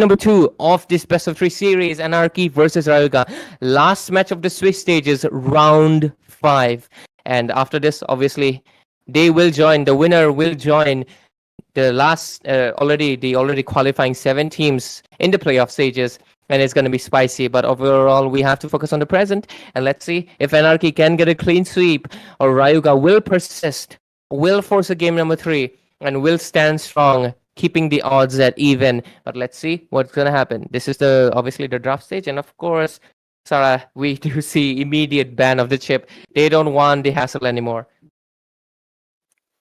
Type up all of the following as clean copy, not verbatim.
number 2 of this best of 3 series, Anarchy versus Rayuga. Last match of the Swiss stage is round 5. And after this, obviously, the winner will join the last already qualifying 7 teams in the playoff stages, and it's going to be spicy. But overall, we have to focus on the present, and let's see if Anarchy can get a clean sweep, or Ryuga will persist, will force a game number 3, and will stand strong, keeping the odds at even. But let's see what's going to happen. This is the obviously the draft stage, and of course, Sarah, we do see immediate ban of the chip. They don't want the hassle anymore.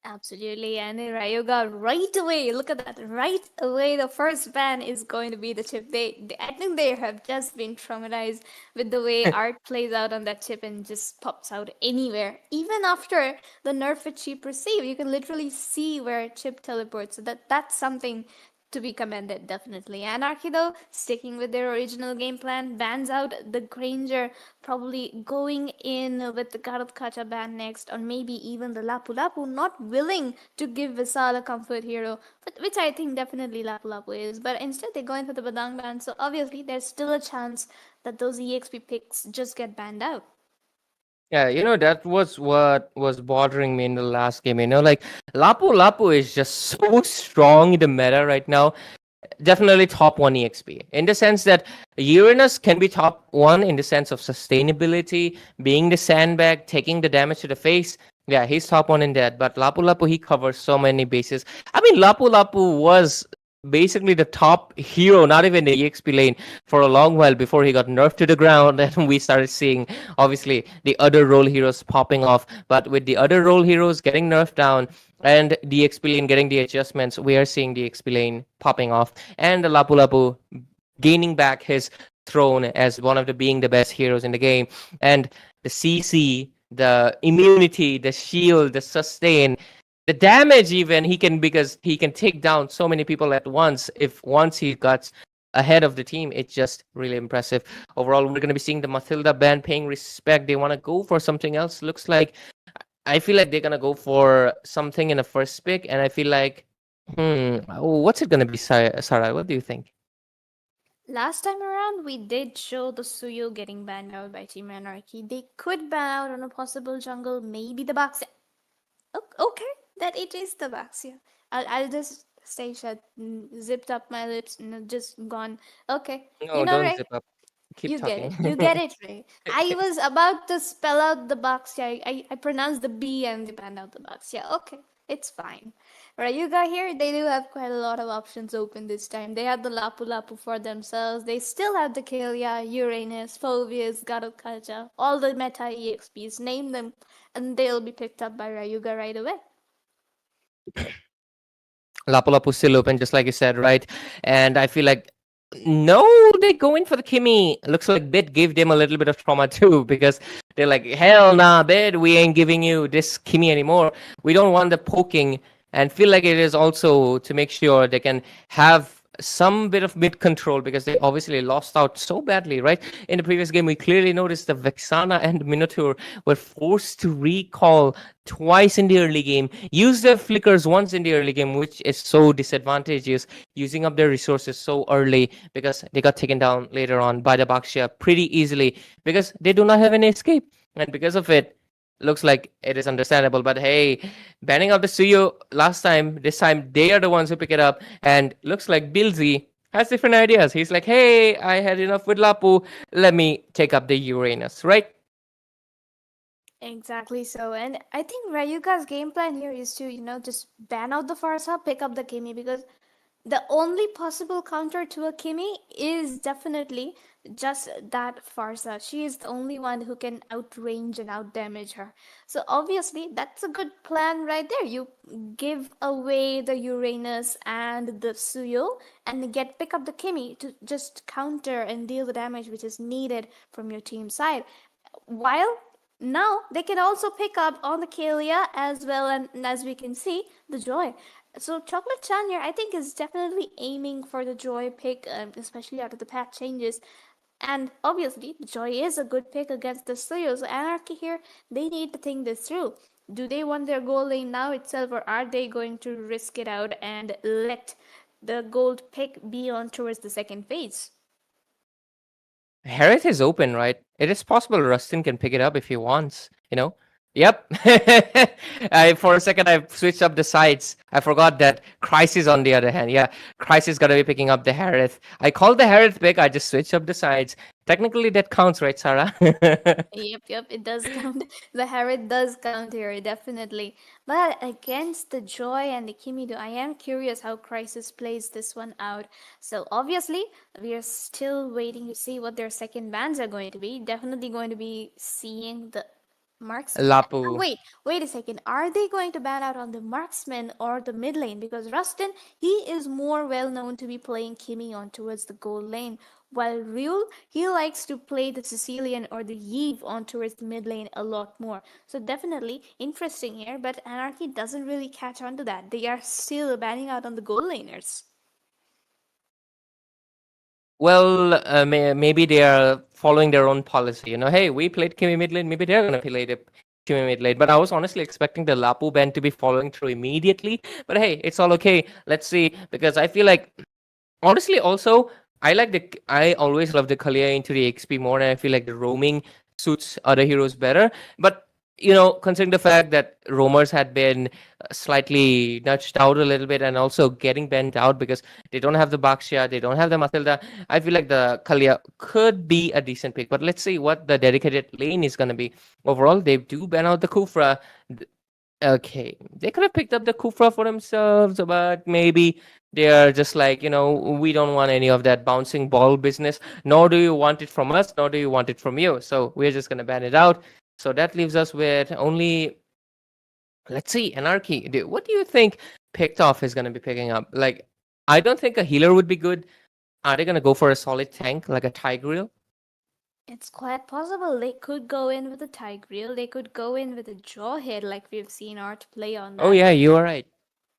Absolutely, and in Rayuga, right away, look at that, right away, the first ban is going to be the chip. I think they have just been traumatized with the way art plays out on that chip and just pops out anywhere. Even after the nerf which she perceived, you can literally see where chip teleports. So that's something to be commended, definitely. Anarchy, though, sticking with their original game plan, bans out the Granger, probably going in with the Garot Kacha ban next, or maybe even the Lapu Lapu, not willing to give Visal a comfort hero, but which I think definitely Lapu Lapu is. But instead, they're going for the Badang ban, so obviously, there's still a chance that those EXP picks just get banned out. Yeah, that was what was bothering me in the last game. Like Lapu Lapu is just so strong in the meta right now. Definitely top 1 EXP. In the sense that Uranus can be top 1 in the sense of sustainability, being the sandbag, taking the damage to the face. Yeah, he's top 1 in that. But Lapu Lapu, he covers so many bases. I mean, Lapu Lapu was basically the top hero, not even the EXP lane, for a long while before he got nerfed to the ground. And we started seeing, obviously, the other role heroes popping off. But with the other role heroes getting nerfed down and the XP lane getting the adjustments, we are seeing the XP lane popping off and the Lapu Lapu gaining back his throne as one of the being the best heroes in the game. And the CC, the immunity, the shield, the sustain, the damage even he can, because he can take down so many people at once. If once he got ahead of the team, it's just really impressive. Overall, we're going to be seeing the Mathilda band paying respect. They want to go for something else. Looks like, I feel like they're going to go for something in the first pick, and I feel like, what's it going to be, Sarah? What do you think? Last time around, we did show the Suyo getting banned out by Team Anarchy. They could ban out on a possible jungle, maybe the Baxia. Okay, that it is the Baxia. I'll just stay shut, zipped up my lips, just gone. Okay, No, don't Ray, zip up. Keep you get talking. it. You get it, Ray. I was about to spell out the Baxia. I pronounced the B and they banned out the Baxia. Okay, it's fine. Rayuga here, they do have quite a lot of options open this time. They had the Lapu Lapu for themselves. They still have the Kalia, Uranus, Phobius, Garukaja, all the meta EXPs. Name them, and they'll be picked up by Rayuga right away. Lapu Lapu still open, just like you said, right? And I feel like, no, they're going for the Kimmy. Looks like Bit gave them a little bit of trauma too, because they're like, hell nah, Bit, we ain't giving you this Kimmy anymore. We don't want the poking, and feel like it is also to make sure they can have some bit of mid control, because they obviously lost out so badly, right? In the previous game, we clearly noticed the Vexana and Minotaur were forced to recall twice in the early game, use their flickers once in the early game, which is so disadvantageous, using up their resources so early, because they got taken down later on by the Baxia pretty easily, because they do not have any escape. And because of it, looks like it is understandable. But hey, banning out the Suyo last time, this time they are the ones who pick it up. And looks like Bilzy has different ideas. He's like, hey, I had enough with Lapu. Let me take up the Uranus, right? Exactly so. And I think Rayuga's game plan here is to, just ban out the Farsa, pick up the Kimi, because the only possible counter to a Kimi is definitely just that Farsa. She is the only one who can outrange and outdamage her. So obviously that's a good plan right there. You give away the Uranus and the Suyo and pick up the Kimi to just counter and deal the damage which is needed from your team side. While now they can also pick up on the Kalia as well, and as we can see, the Joy. So Chocolate Chan here, I think, is definitely aiming for the Joy pick, especially after the patch changes. And obviously, the Joy is a good pick against the Slayer. So Anarchy here, they need to think this through. Do they want their goal lane now itself, or are they going to risk it out and let the gold pick be on towards the second phase? Harith is open, right? It is possible Rustin can pick it up if he wants, you know? Yep. For a second, I switched up the sides. I forgot that Crisis, on the other hand. Yeah, Crisis got to be picking up the Harith. I called the Harith pick. I just switched up the sides. Technically, that counts, right, Sarah? Yep, it does count. The Harrod does count here, definitely. But against the Joy and the Kimido, I am curious how Crisis plays this one out. So obviously, we are still waiting to see what their second bans are going to be. Definitely going to be seeing the marksman. Lapu. Wait a second. Are they going to ban out on the marksman or the mid lane? Because Rustin, he is more well known to be playing Kimi on towards the gold lane, while Ryul, he likes to play the Sicilian or the Yve on towards the mid lane a lot more. So definitely interesting here, but Anarchy doesn't really catch on to that. They are still banning out on the gold laners. Well, maybe they are following their own policy. Hey, we played Kimi mid lane. Maybe they're gonna play the Kimi mid lane. But I was honestly expecting the Lapu ban to be following through immediately. But hey, it's all okay. Let's see, because I feel like, honestly, also I always love the Kalia into the XP more, and I feel like the roaming suits other heroes better. But considering the fact that roamers had been slightly nudged out a little bit and also getting bent out because they don't have the Baxia, they don't have the Matilda, I feel like the Kalia could be a decent pick. But let's see what the dedicated lane is going to be. Overall, they do ban out the Kufra. Okay, they could have picked up the Kufra for themselves, but maybe they are just like, we don't want any of that bouncing ball business. Nor do you want it from us, nor do you want it from you. So we're just going to ban it out. So that leaves us with only, let's see, Anarchy. What do you think Picked Off is going to be picking up? Like, I don't think a healer would be good. Are they going to go for a solid tank like a Tigreal? It's quite possible they could go in with a Tigreal, they could go in with a Jawhead like we've seen Art play on Oh, that. yeah, you are right.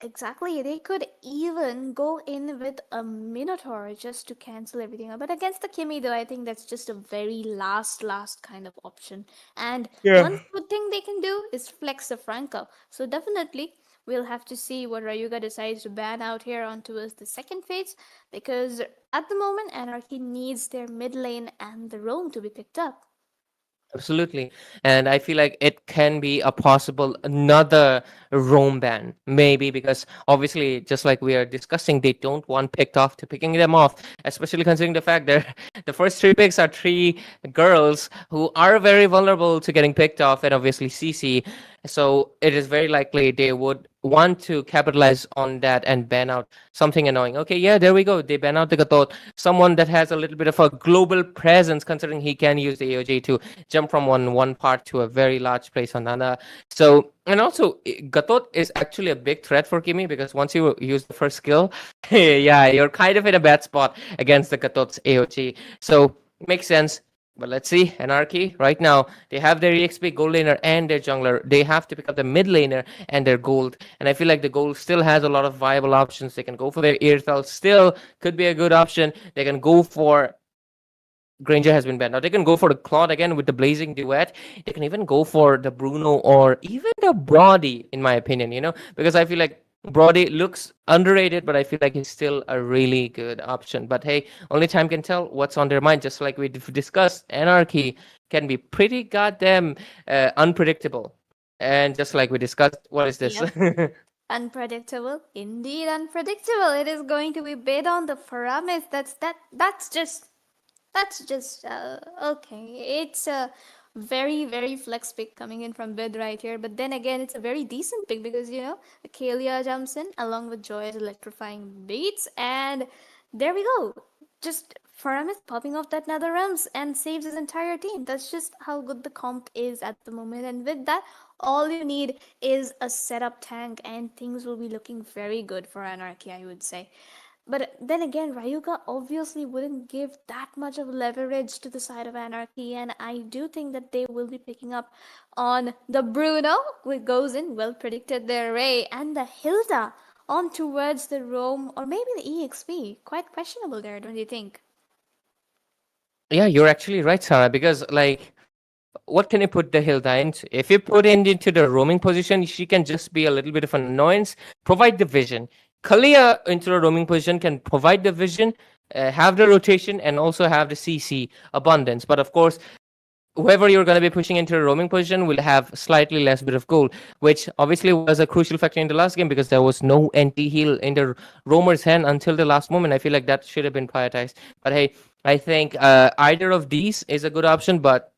Exactly, they could even go in with a Minotaur just to cancel everything out. But against the Kimi, though, I think that's just a very last kind of option. And one Yeah. good thing they can do is flex the Franco. So definitely, we'll have to see what Rayuga decides to ban out here onto us the second phase. Because at the moment, Anarchy needs their mid lane and the roam to be picked up. Absolutely. And I feel like it can be a possible another roam ban. Maybe because obviously, just like we are discussing, they don't want picked off to picking them off, especially considering the fact that the first three picks are three girls who are very vulnerable to getting picked off, and obviously CC. So it is very likely they would want to capitalize on that and ban out something annoying. Okay, yeah, there we go. They ban out the Gatot, someone that has a little bit of a global presence, considering he can use the AOG to jump from one part to a very large place on another. So, and also Gatot is actually a big threat for Kimi, because once you use the first skill, yeah, you're kind of in a bad spot against the Gatot's AOG. So makes sense. But let's see, Anarchy right now, they have their EXP gold laner and their jungler. They have to pick up the mid laner and their gold. And I feel like the gold still has a lot of viable options. They can go for their Earthel, still could be a good option. They can go for Granger has been banned. Now they can go for the Claude again with the Blazing Duet. They can even go for the Bruno or even the Brody, in my opinion, because I feel like Brody looks underrated, but I feel like he's still a really good option. But hey, only time can tell what's on their mind. Just like we discussed, Anarchy can be pretty goddamn unpredictable. And just like we discussed, what is this? Yep. Unpredictable, indeed unpredictable. It is going to be bid on the Faramis. That's just okay. It's a very flex pick coming in from bid right here. But then again, it's a very decent pick because Kalia jumps in along with Joy's electrifying beats, and there we go. Just Faramis popping off that Nether Realms and saves his entire team. That's just how good the comp is at the moment. And with that, all you need is a setup tank, and things will be looking very good for Anarchy, I would say. But then again, Rayuga obviously wouldn't give that much of leverage to the side of Anarchy, and I do think that they will be picking up on the Bruno, who goes in, well predicted there, Ray, and the Hilda on towards the Rome, or maybe the EXP. Quite questionable there, don't you think? Yeah, you're actually right, Sarah, because like, what can you put the Hilda into? If you put it into the roaming position, she can just be a little bit of an annoyance, provide the vision. Kalia into a roaming position can provide the vision, have the rotation, and also have the CC abundance. But of course, whoever you're going to be pushing into a roaming position will have slightly less bit of gold, which obviously was a crucial factor in the last game because there was no anti-heal in the roamer's hand until the last moment. I feel like that should have been prioritized. But hey, I think either of these is a good option, but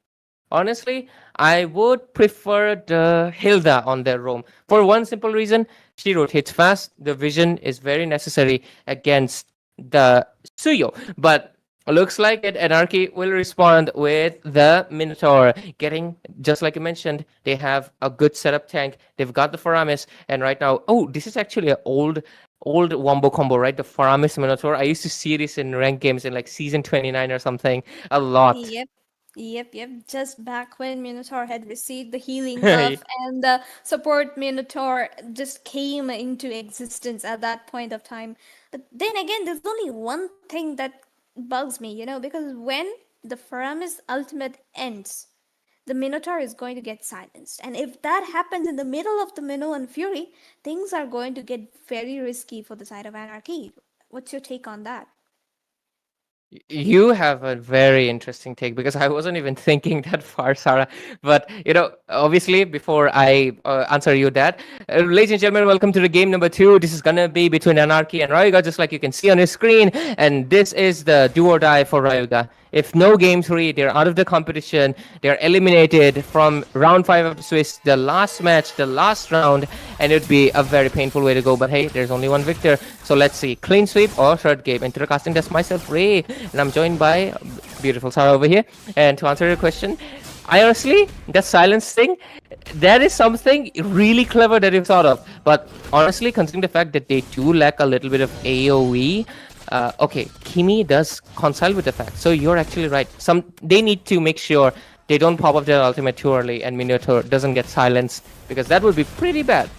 honestly, I would prefer the Hilda on their roam for one simple reason. She rotates fast. The vision is very necessary against the Suyo. But looks like it, Anarchy will respond with the Minotaur. Getting, just like you mentioned, they have a good setup tank. They've got the Faramis. And right now, oh, this is actually an old wombo combo, right? The Faramis Minotaur. I used to see this in ranked games in like season 29 or something a lot. Yep. Yep. Just back when Minotaur had received the healing buff and the support Minotaur just came into existence at that point of time. But then again, there's only one thing that bugs me, because when the Faramis ultimate ends, the Minotaur is going to get silenced. And if that happens in the middle of the Minoan Fury, things are going to get very risky for the side of Anarchy. What's your take on that? You have a very interesting take because I wasn't even thinking that far, Sarah. But obviously, before I answer you that, ladies and gentlemen, welcome to the game number 2. This is gonna be between Anarchy and Rayuga, just like you can see on your screen. And this is the do or die for Rayuga. If no game 3, they're out of the competition. They're eliminated from round 5 of the Swiss, the last match, the last round, and it'd be a very painful way to go. But hey, there's only one victor. So let's see, clean sweep or third game. Into the casting desk, myself, Ray, and I'm joined by beautiful Sarah over here. And to answer your question, I honestly, that silence thing, that is something really clever that you've thought of. But honestly, considering the fact that they do lack a little bit of AoE, okay, Kimi does coincide with the fact. So you're actually right. They need to make sure they don't pop up their ultimate too early and Minotaur doesn't get silenced because that would be pretty bad.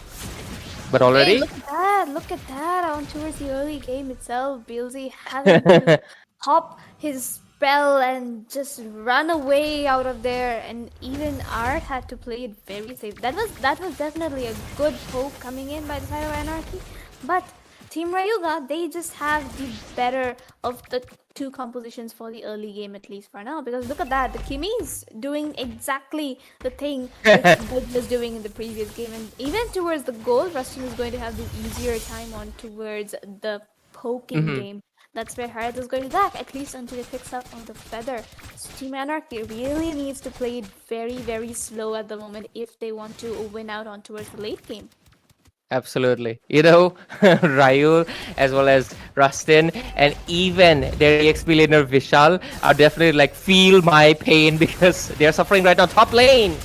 But already, Hey, look at that! Look at that! On towards the early game itself, Bilzy having to hop his spell and just run away out of there, and even Art had to play it very safe. That was definitely a good poke coming in by the side of Anarchy, but Team Rayuga, they just have the better of the two compositions for the early game, at least for now. Because look at that, the Kimi's doing exactly the thing which Bud was doing in the previous game. And even towards the goal, Rustin is going to have the easier time on towards the poking game. That's where Harith is going to lack, at least until it picks up on the feather. So Team Anarchy really needs to play it very, very slow at the moment if they want to win out on towards the late game. absolutely. Rayul as well as Rustin and even their EXP laner Vishal are definitely like feel my pain because they're suffering right now. Top lane.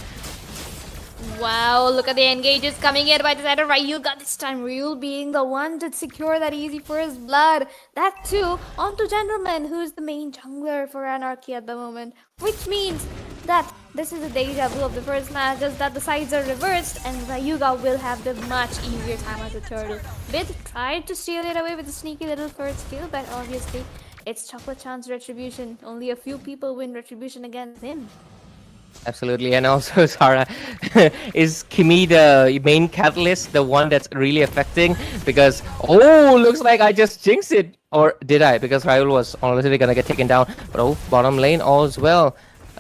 Wow, look at the engages coming in by the side of Rayuga this time. Ryul being the one to secure that easy first blood. That too, onto Gentleman, who's the main jungler for Anarchy at the moment. Which means that this is a deja vu of the first match, just that the sides are reversed and Rayuga will have the much easier time as a turtle. Bit tried to steal it away with a sneaky little first skill, but obviously it's Chocolate Chance Retribution. Only a few people win Retribution against him. Absolutely, and also Sarah, is Kimi the main catalyst, the one that's really affecting? Because looks like I just jinxed it, or did I? Because Ryul was honestly gonna get taken down, but bottom lane all as well.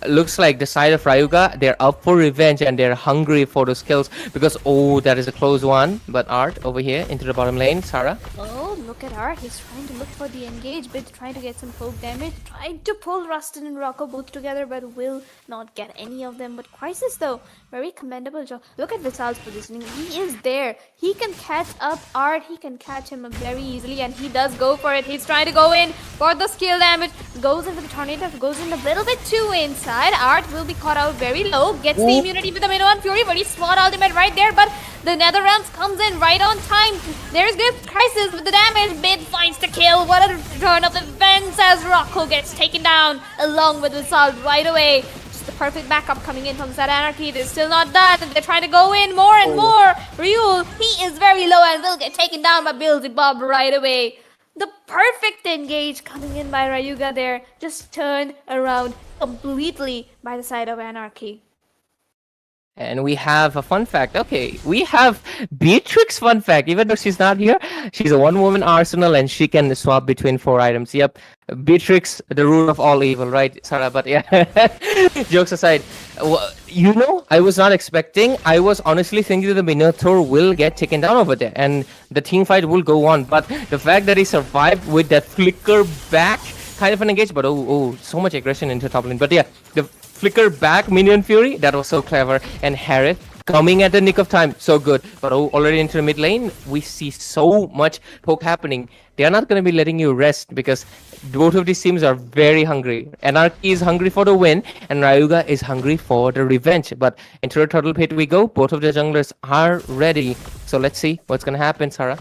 Looks like the side of Rayuga, they're up for revenge and they're hungry for those kills because that is a close one. But Art over here into the bottom lane, Sarah. Oh, look at Art. He's trying to look for the engage bit, trying to get some poke damage. Tried to pull Rustin and Rocco both together, but will not get any of them. But Crisis, though, very commendable job. Look at Visal's positioning. He is there. He can catch up Art. He can catch him very easily, and he does go for it. He's trying to go in for the skill damage. Goes into the tornado, goes in a little bit too inside. Art will be caught out very low. Gets the immunity with the Minoan Fury. Very smart ultimate right there, but the Nether Realms comes in right on time. There's good Crisis with the damage. Bid finds the kill. What a return of events as Rocco gets taken down along with Assault right away. Just the perfect backup coming in from Sad Anarchy. They're still not done. They're trying to go in more and more. Ryul, he is very low and will get taken down by Beelzebub right away. The perfect engage coming in by Rayuga there. Just turned around completely by the side of Anarchy. And we have a fun fact. Okay, we have Beatrix fun fact. Even though she's not here, she's a one-woman arsenal and she can swap between 4 items. Yep, Beatrix, the root of all evil, right, Sarah? But yeah, jokes aside, I was not expecting. I was honestly thinking the Minotaur will get taken down over there and the team fight will go on. But the fact that he survived with that flicker back kind of an engage, but so much aggression into top lane. But yeah, the flicker back minion fury, that was so clever. And Harith coming at the nick of time, so good. But already into the mid lane, we see so much poke happening. They are not going to be letting you rest because both of these teams are very hungry. Anarchy is hungry for the win, and Rayuga is hungry for the revenge. But into the turtle pit we go. Both of the junglers are ready. So let's see what's going to happen, Sarah.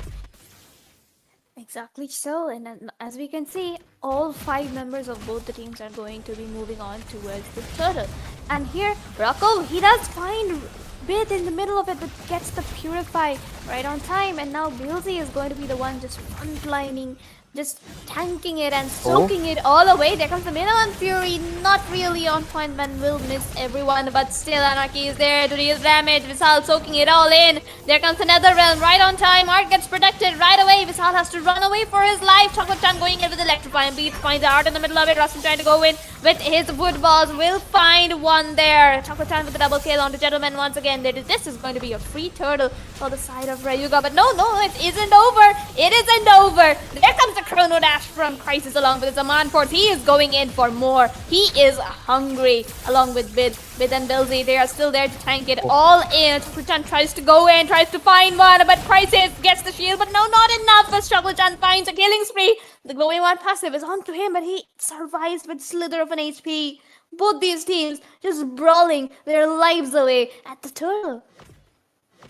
Exactly so, and as we can see, all 5 members of both the teams are going to be moving on towards the turtle. And here, Rocco, he does find Bit in the middle of it, but gets the Purify right on time. And now Bilzy is going to be the one just frontlining, just tanking it and soaking it all away. There comes the Minion Fury, not really on point, man will miss everyone, but still Anarchy is there to deal damage. Vishal soaking it all in. There comes another realm right on time. Art gets protected right away. Vishal has to run away for his life. Chocolate-chan going in with electrifying beat, finds Art in the middle of it. Rustin trying to go in with his wood balls, will find one there. Chocolate-chan with the double kill on the gentleman once again. This is going to be a free turtle for the side of Rayuga, but no, it isn't over. It isn't over. There comes the Chrono Dash from Crisis along with his Aman Force. He is going in for more. He is hungry along with Bid and Bilzy. They are still there to tank it all in. Chocolate-chan tries to go in, tries to find one, but Crisis gets the shield, but no, not enough as Chocolate-chan finds a killing spree. The glowing one passive is onto him, but he survives with slither of an HP. Both these teams just brawling their lives away at the turtle.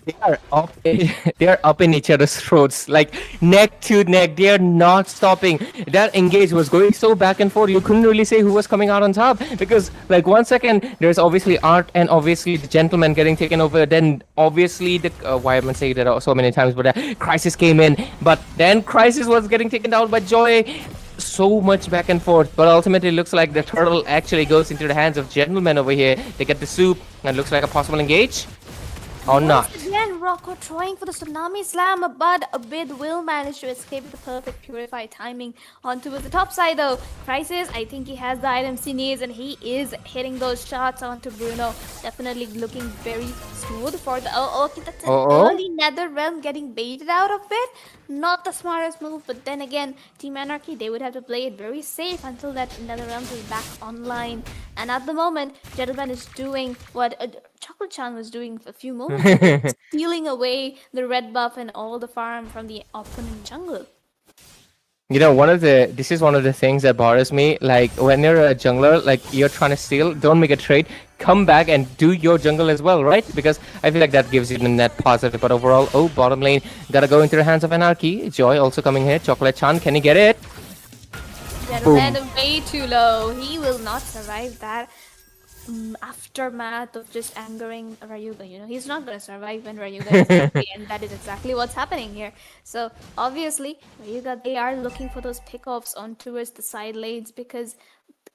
They are up in each other's throats, like neck to neck. They are not stopping. That engage was going so back and forth. You couldn't really say who was coming out on top because, like, 1 second there's obviously Art and obviously the gentleman getting taken over. Then obviously the why am I saying that so many times? But Crisis came in, but then Crisis was getting taken down by Joy. So much back and forth, but ultimately it looks like the turtle actually goes into the hands of gentlemen over here. They get the soup and looks like a possible engage. Or not. Again, Rocco trying for the Tsunami Slam, but a bit will manage to escape with the perfect Purify timing onto the top side though. Crisis, I think he has the items he needs and he is hitting those shots onto Bruno. Definitely looking very smooth for the... okay, that's an early Nether Realm getting baited out of it. Not the smartest move, but then again, Team Anarchy, they would have to play it very safe until that Nether Realm is back online. And at the moment, Gentleman is doing what Chocolate-chan was doing a few moments ago, stealing away the red buff and all the farm from the opponent jungle. You know, this is one of the things that bothers me. Like, when you're a jungler, like, you're trying to steal, don't make a trade. Come back and do your jungle as well, right? Because I feel like that gives you the net positive. But overall, bottom lane, gotta go into the hands of Anarchy. Joy also coming here. Chocolate-chan, can he get it? Gentleman way too low. He will not survive that aftermath of just angering Rayuga. You know, he's not going to survive when Rayuga is angry, and that is exactly what's happening here. So obviously Rayuga, they are looking for those pickoffs on towards the side lanes because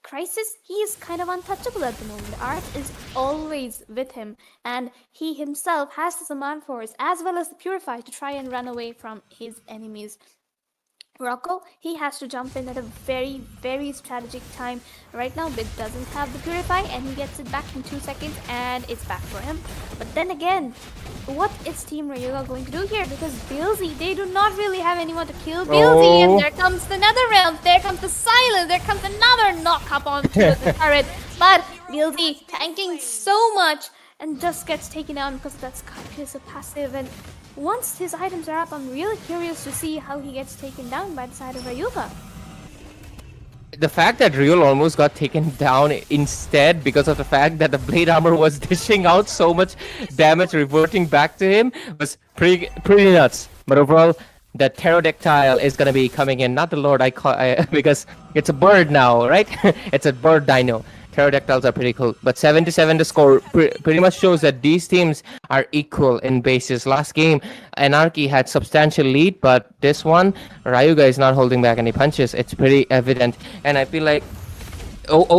Crisis, he is kind of untouchable at the moment. Art is always with him, and he himself has the Saman Force as well as the Purify to try and run away from his enemies. Rocco, he has to jump in at a very, very strategic time. Right now, Bit doesn't have the Purify, and he gets it back in 2 seconds, and it's back for him. But then again, what is Team Rayuga going to do here? Because Bilzy, they do not really have anyone to kill Bilzy, and there comes the Nether Realm, there comes the Silence, there comes another knock up onto the turret. But Bilzy tanking so much and just gets taken down because that's Carcass, a passive, and once his items are up, I'm really curious to see how he gets taken down by the side of Rayuga. The fact that Ryul almost got taken down instead because of the fact that the blade armor was dishing out so much damage reverting back to him was pretty nuts. But overall, the pterodactyl is gonna be coming in, not the Lord because it's a bird now, right? It's a bird dino. Pterodactyls are pretty cool, but 7-7 the score pretty much shows that these teams are equal in bases. Last game, Anarchy had substantial lead, but this one, Rayuga is not holding back any punches. It's pretty evident, and I feel like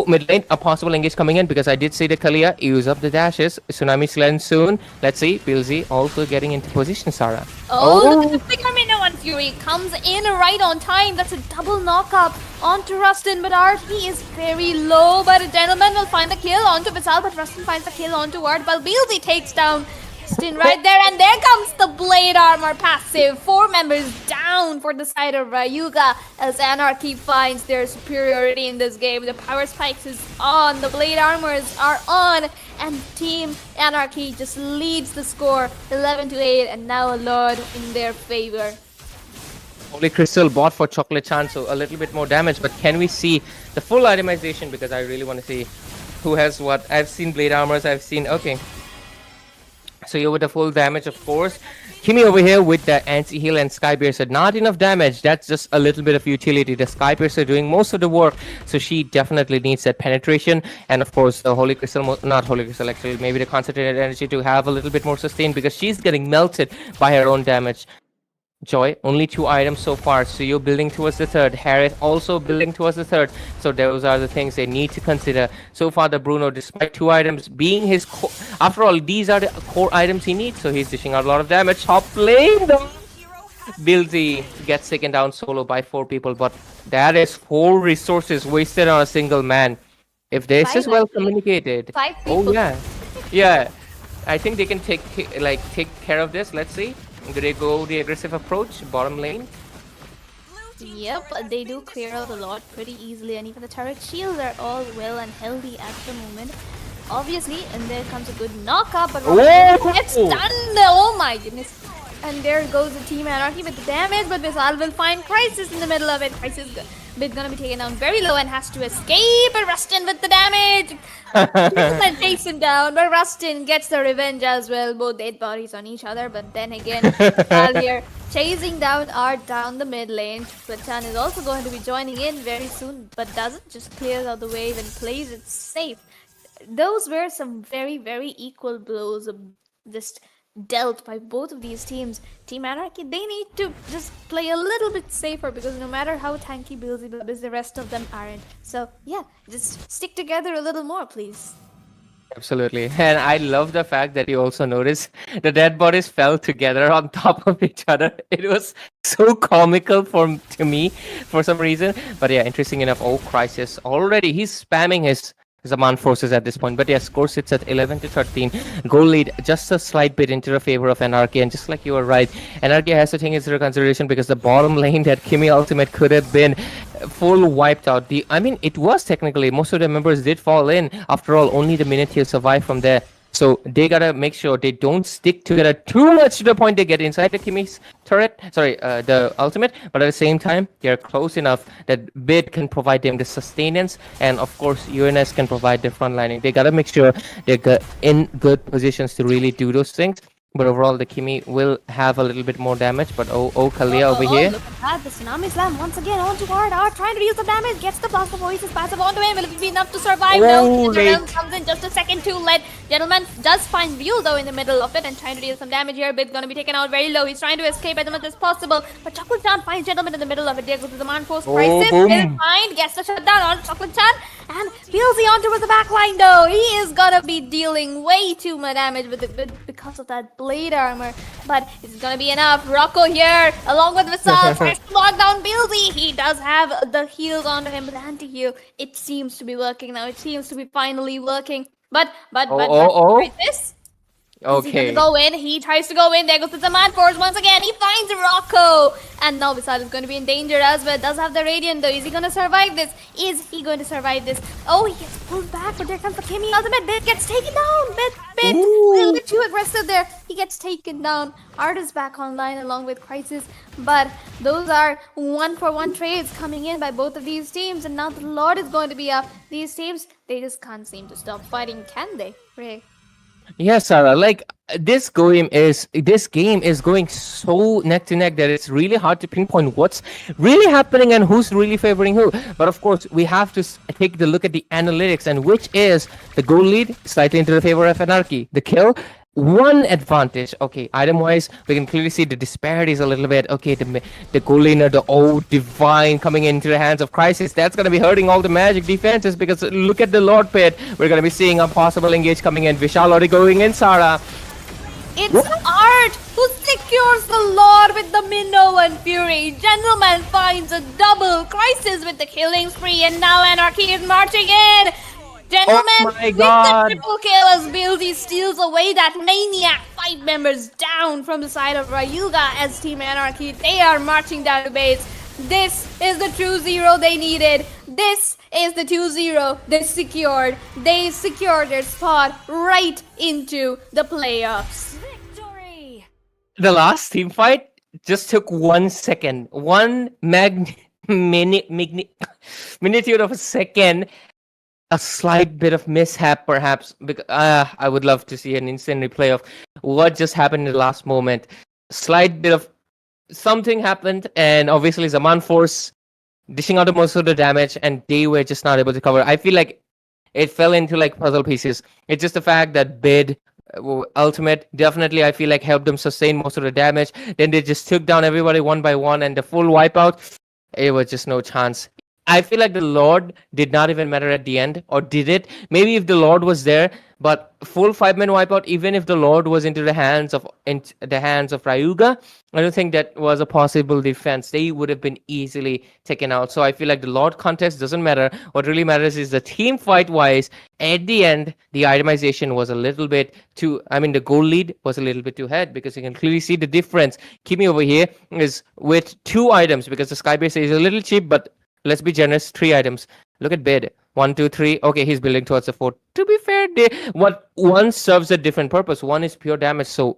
Mid lane, a possible engage coming in because I did see the Kalia use up the dashes. Tsunami's land soon. Let's see. Pilzy also getting into position, Sarah. Oh, look at the Flicker on Fury. Comes in right on time. That's a double knock-up onto Rustin, but Art, he is very low. But a gentleman will find the kill onto Basal, but Rustin finds the kill onto Art. But Beelzy takes down Rustin right there, and there comes the Blade Armor passive. 4 members down for the side of Rayuga as Anarchy finds their superiority in this game. The Power Spikes is on, the Blade Armors are on, and Team Anarchy just leads the score 11-8, and now a Lord in their favor. Holy Crystal bought for Chocolate Chan, so a little bit more damage, but can we see the full itemization? Because I really want to see who has what. I've seen Blade Armors, I've seen... Okay. So you're with the full damage, of course. Kimi over here with the anti-heal and Sky Piercer. Not enough damage. That's just a little bit of utility. The Sky Piercer doing most of the work. So she definitely needs that penetration. And of course, the Holy Crystal, not Holy Crystal actually, maybe the concentrated energy to have a little bit more sustain because she's getting melted by her own damage. Joy, only 2 items so far, so you're building towards the third. Harris also building towards the third. So those are the things they need to consider. So far, the Bruno, despite 2 items being his core, after all, these are the core items he needs. So he's dishing out a lot of damage. Top lane, though. Bilzy gets taken down solo by 4 people, but that is 4 resources wasted on a single man. If this is well communicated. 5 people. Oh yeah, yeah. I think they can take care of this. Let's see. Do they go the aggressive approach, bottom lane? Yep, they do clear out a lot pretty easily, and even the turret shields are all well and healthy at the moment. Obviously, and there comes a good knock-up, but gets stunned! Oh my goodness! And there goes the Team Anarchy with the damage, but Visal will find Crisis in the middle of it. Crisis is gonna be taken down very low and has to escape, but Rustin with the damage! And takes him down, but Rustin gets the revenge as well. Both dead bodies on each other, but then again, Visal here chasing down Art down the mid lane. Platan is also going to be joining in very soon, but doesn't, just clears out the wave and plays it safe. Those were some very, very equal blows, just dealt by both of these teams. Team Anarchy, they need to just play a little bit safer because no matter how tanky Beelzy is, the rest of them aren't. So yeah, just stick together a little more, please. Absolutely. And I love the fact that you also notice the dead bodies fell together on top of each other. It was so comical to me for some reason. But yeah, interesting enough. Oh, Crisis already. He's spamming his Zaman forces at this point, but yeah, score sits at 11-13. Goal lead just a slight bit into the favor of Anarchy, and just like you were right, Anarchy has to take into consideration because the bottom lane that Kimi ultimate could have been full wiped out. I mean, it was technically, most of the members did fall in. After all, only the Minotaur survived from there. So they gotta make sure they don't stick together too much to the point they get inside the Kimi's turret. Sorry, the ultimate. But at the same time, they're close enough that Bid can provide them the sustenance, and of course, UNS can provide the front lining. They gotta make sure they're in good positions to really do those things. But overall, the Kimi will have a little bit more damage. But Kalia over here. Look at that, the Tsunami Slam once again onto Art trying to reduce the damage, gets the Blast of Voices passive onto him. Will it be enough to survive? No, the realm comes in just a second too late. Gentleman does find View though in the middle of it and trying to deal some damage here. Bid's gonna be taken out very low. He's trying to escape as much as possible. But Chocolate Chan finds Gentleman in the middle of it. There goes the Demand Force Crisis. He'll find, gets the shutdown on Chocolate Chan. And Beelzy onto with the backline though. He is gonna be dealing way too much damage because of that Blade Armor. But it's gonna be enough. Rocco here, along with Visal, tries to lock down Beelzy. He does have the heals onto him, but the anti-heal, it seems to be working now. It seems to be finally working. But this. Okay. He's gonna go in. He tries to go in. There goes the Demand Force once again. He finds Rocco. And now Visal is going to be in danger as well. Does have the Radiant though. Is he going to survive this? Is he going to survive this? Oh, he gets pulled back. But there comes the Kimi ultimate. Bit gets taken down. Bit. A little bit too aggressive there. He gets taken down. Art is back online along with Crisis. But those are 1-for-1 trades coming in by both of these teams. And now the Lord is going to be up. These teams, they just can't seem to stop fighting, can they, Ray? Yes, Sarah. Like this game is going so neck to neck that it's really hard to pinpoint what's really happening and who's really favoring who. But of course, we have to take the look at the analytics, and which is the goal lead slightly into the favor of Anarchy. The kill one advantage. Okay, item wise, we can clearly see the disparities a little bit. Okay, the goal laner, the old divine coming into the hands of Crisis. That's gonna be hurting all the magic defenses because look at the Lord Pit. We're gonna be seeing a possible engage coming in. Vishal already going in. Sarah. It's Art who secures the Lord with the Minnow and Fury. Gentleman finds a double. Crisis with the killing spree, and now Anarchy is marching in. Gentleman my with God. the triple kill as Bilzy steals away that maniac. 5 members down from the side of Rayuga as Team Anarchy. They are marching down to base. This is the true 0 they needed. This is the 2-0 they secured. They secured their spot right into the playoffs. Victory! The last team fight just took 1 second. One magnitude of a second. A slight bit of mishap, perhaps. Because I would love to see an instant replay of what just happened in the last moment. Slight bit of something happened, and obviously Zaman Force dishing out most of the damage, and they were just not able to cover. I feel like it fell into like puzzle pieces. It's just the fact that Bid ultimate definitely I feel like helped them sustain most of the damage. Then they just took down everybody one by one, and the full wipeout, it was just no chance. I feel like the Lord did not even matter at the end, or did it? Maybe if the Lord was there, but full 5-man wipeout. Even if the Lord was into the hands of Rayuga, I don't think that was a possible defense. They would have been easily taken out. So I feel like the Lord contest doesn't matter. What really matters is the team fight wise. At the end, the itemization was a little bit too. I mean, the goal lead was a little bit too ahead because you can clearly see the difference. Kimi over here is with 2 items because the Skybase is a little cheap, but let's be generous. 3 items. Look at Bid. 1, 2, 3. Okay, he's building towards the 4. To be fair, one serves a different purpose. One is pure damage. So